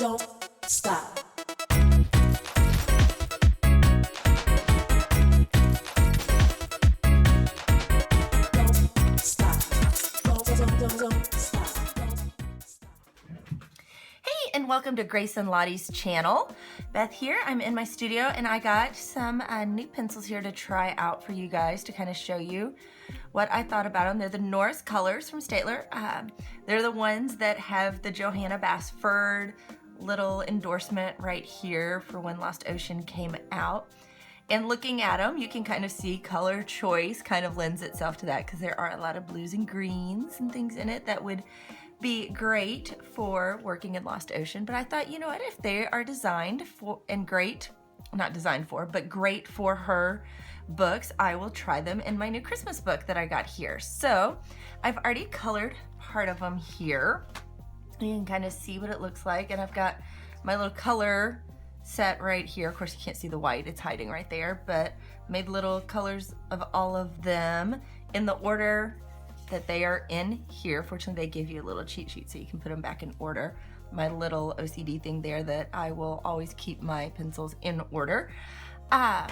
don't stop. Don't stop. Don't stop. Hey, and welcome to Grace and Lottie's channel. Beth here. I'm in my studio and I got some new pencils here to try out for you guys to kind of show you what I thought about them. They're the Noris colors from Staedtler. They're the ones that have the Johanna Basford little endorsement right here for when Lost Ocean came out. And looking at them, you can kind of see color choice kind of lends itself to that because there are a lot of blues and greens and things in it that would be great for working in Lost Ocean. But I thought, you know what, if they are designed for, and great, not designed for, but great for her books, I will try them in my new Christmas book that I got here. So I've already colored part of them here. You can kind of see what it looks like. And I've got my little color set right here. Of course, you can't see the white, it's hiding right there, but made little colors of all of them in the order that they are in here. Fortunately, they give you a little cheat sheet so you can put them back in order. My little OCD thing there that I will always keep my pencils in order. The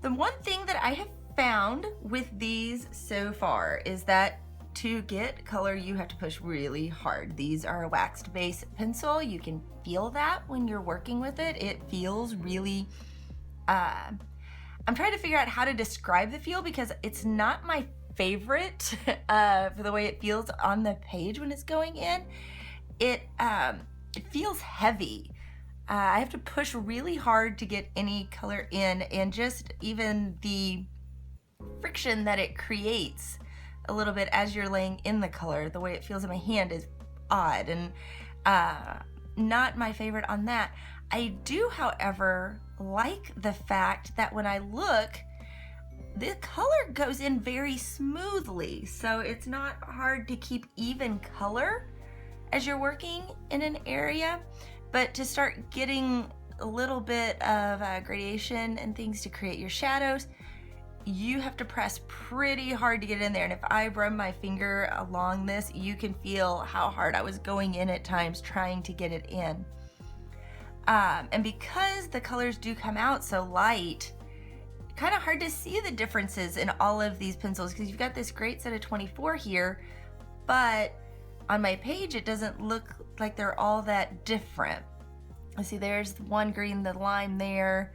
one thing that I have found with these so far is that to get color, you have to push really hard. These are a waxed base pencil. You can feel that when you're working with it. It feels really, I'm trying to figure out how to describe the feel because it's not my favorite for the way it feels on the page when it's going in. It feels heavy. I have to push really hard to get any color in, and just even the friction that it creates a little bit as you're laying in the color, the way it feels in my hand is odd and not my favorite on that. I do, however, like the fact that when I look, the color goes in very smoothly, so it's not hard to keep even color as you're working in an area. But to start getting a little bit of gradation and things to create your shadows, you have to press pretty hard to get in there. And if I run my finger along this, you can feel how hard I was going in at times trying to get it in. And because the colors do come out so light, kind of hard to see the differences in all of these pencils because you've got this great set of 24 here, but on my page it doesn't look like they're all that different. Let's see, there's one green, the lime there,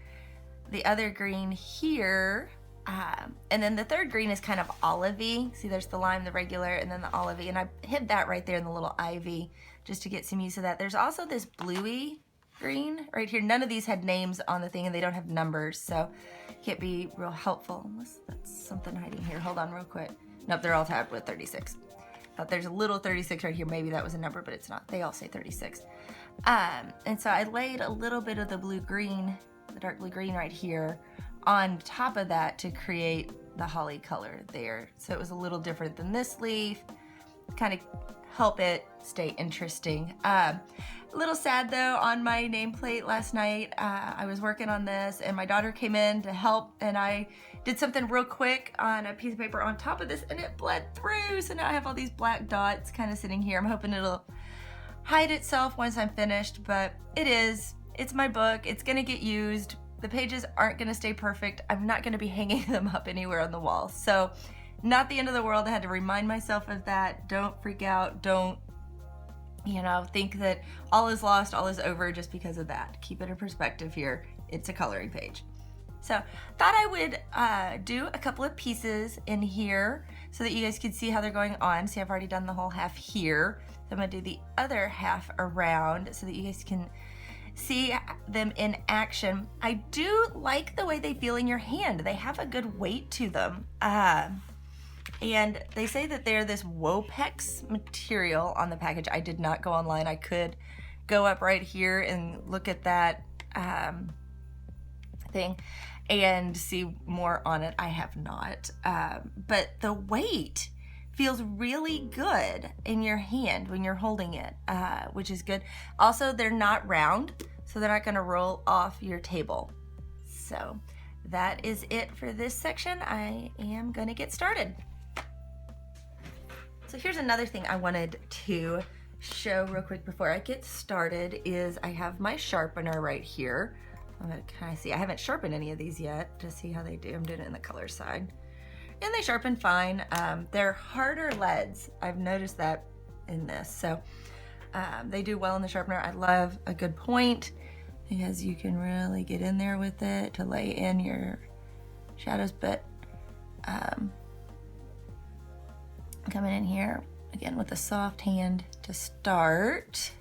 the other green here, and then the third green is kind of olivey. See, there's the lime, the regular, and then the olivey, and I hid that right there in the little ivy just to get some use of that. There's also this bluey green right here. None of these had names on the thing and they don't have numbers, so can't be real helpful unless that's something hiding here. Hold on real quick. Nope, they're all tabbed with 36. Thought there's a little 36 right here. Maybe that was a number, but it's not. They all say 36. And so I laid a little bit of the blue-green, the dark blue-green right here on top of that to create the holly color there. So it was a little different than this leaf, kind of help it stay interesting. A little sad though, on my nameplate last night, I was working on this and my daughter came in to help and I did something real quick on a piece of paper on top of this and it bled through. So now I have all these black dots kind of sitting here. I'm hoping it'll hide itself once I'm finished, but it's my book. It's gonna get used. The pages aren't gonna stay perfect. I'm not gonna be hanging them up anywhere on the wall. So not the end of the world. I had to remind myself of that. Don't freak out. Don't, think that all is lost, all is over just because of that. Keep it in perspective here. It's a coloring page. So thought I would do a couple of pieces in here so that you guys could see how they're going on. See, I've already done the whole half here. So I'm gonna do the other half around so that you guys can see them in action. I do like the way they feel in your hand. They have a good weight to them. And they say that they're this Wopex material on the package. I did not go online. I could go up right here and look at that thing and see more on it. I have not. But the weight feels really good in your hand when you're holding it, which is good. Also, they're not round, so they're not gonna roll off your table. So that is it for this section. I am gonna get started. So here's another thing I wanted to show real quick before I get started is I have my sharpener right here. I'm gonna kind of see, I haven't sharpened any of these yet to see how they do. I'm doing it in the color side. And they sharpen fine. They're harder leads. I've noticed that in this. So they do well in the sharpener. I love a good point because you can really get in there with it to lay in your shadows. But coming in here again with a soft hand to start.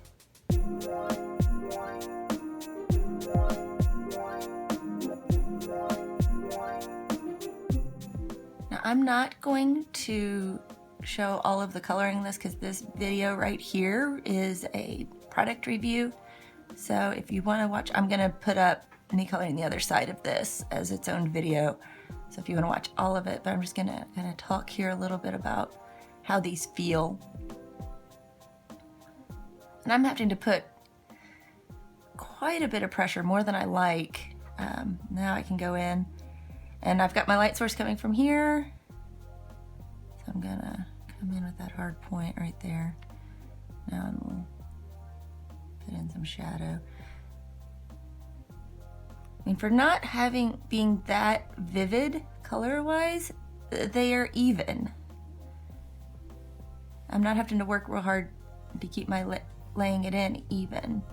Now I'm not going to show all of the coloring in this because this video right here is a product review. So if you want to watch, I'm going to put up any coloring the other side of this as its own video. So if you want to watch all of it, but I'm just going to kind of talk here a little bit about how these feel. And I'm having to put quite a bit of pressure, more than I like. Now I can go in and I've got my light source coming from here. So I'm gonna come in with that hard point right there. Now I'm gonna put in some shadow. I mean, for not being that vivid color-wise, they are even. I'm not having to work real hard to keep my laying it in even.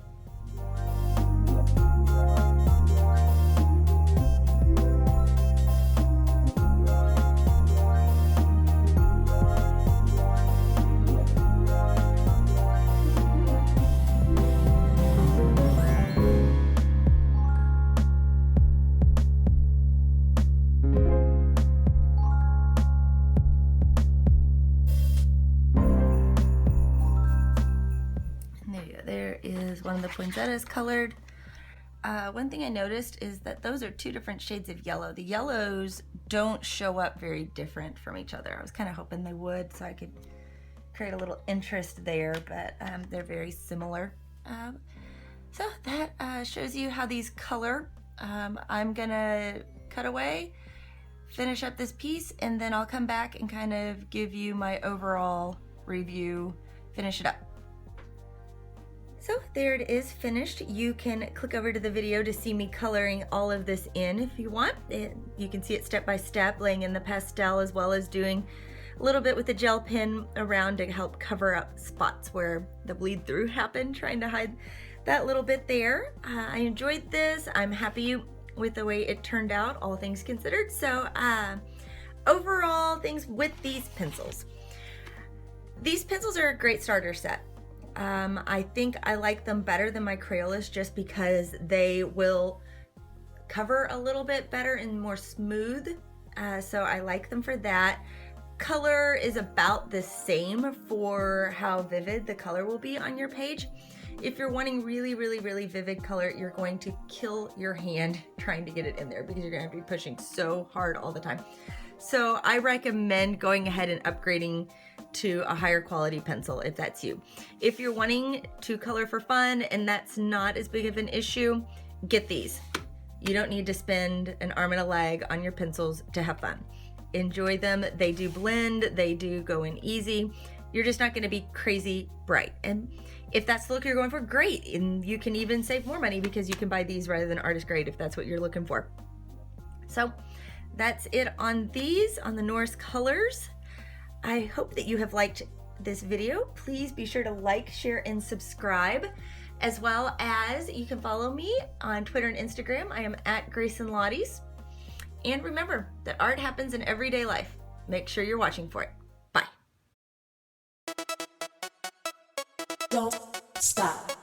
There is one of the poinsettias colored. One thing I noticed is that those are two different shades of yellow. The yellows don't show up very different from each other. I was kind of hoping they would so I could create a little interest there, but they're very similar. So that shows you how these color. I'm gonna cut away, finish up this piece, and then I'll come back and kind of give you my overall review, finish it up. So there it is finished. You can click over to the video to see me coloring all of this in if you want. You can see it step by step, laying in the pastel as well as doing a little bit with the gel pen around to help cover up spots where the bleed through happened, trying to hide that little bit there. I enjoyed this. I'm happy with the way it turned out, all things considered. So overall things with these pencils. These pencils are a great starter set. I think I like them better than my Crayolas just because they will cover a little bit better and more smooth. So I like them for that. Color is about the same for how vivid the color will be on your page. If you're wanting really, really, really vivid color, you're going to kill your hand trying to get it in there because you're going to have to be pushing so hard all the time. So I recommend going ahead and upgrading to a higher quality pencil if that's you. If you're wanting to color for fun and that's not as big of an issue, get these. You don't need to spend an arm and a leg on your pencils to have fun. Enjoy them. They do blend, they do go in easy. You're just not going to be crazy bright. And if that's the look you're going for, great. And you can even save more money because you can buy these rather than artist grade if that's what you're looking for. So that's it on these, on the Noris colors. I hope that you have liked this video. Please be sure to like, share, and subscribe, as well as you can follow me on Twitter and Instagram. I am at Grayson Lotties. And remember that art happens in everyday life. Make sure you're watching for it. Bye. Don't stop.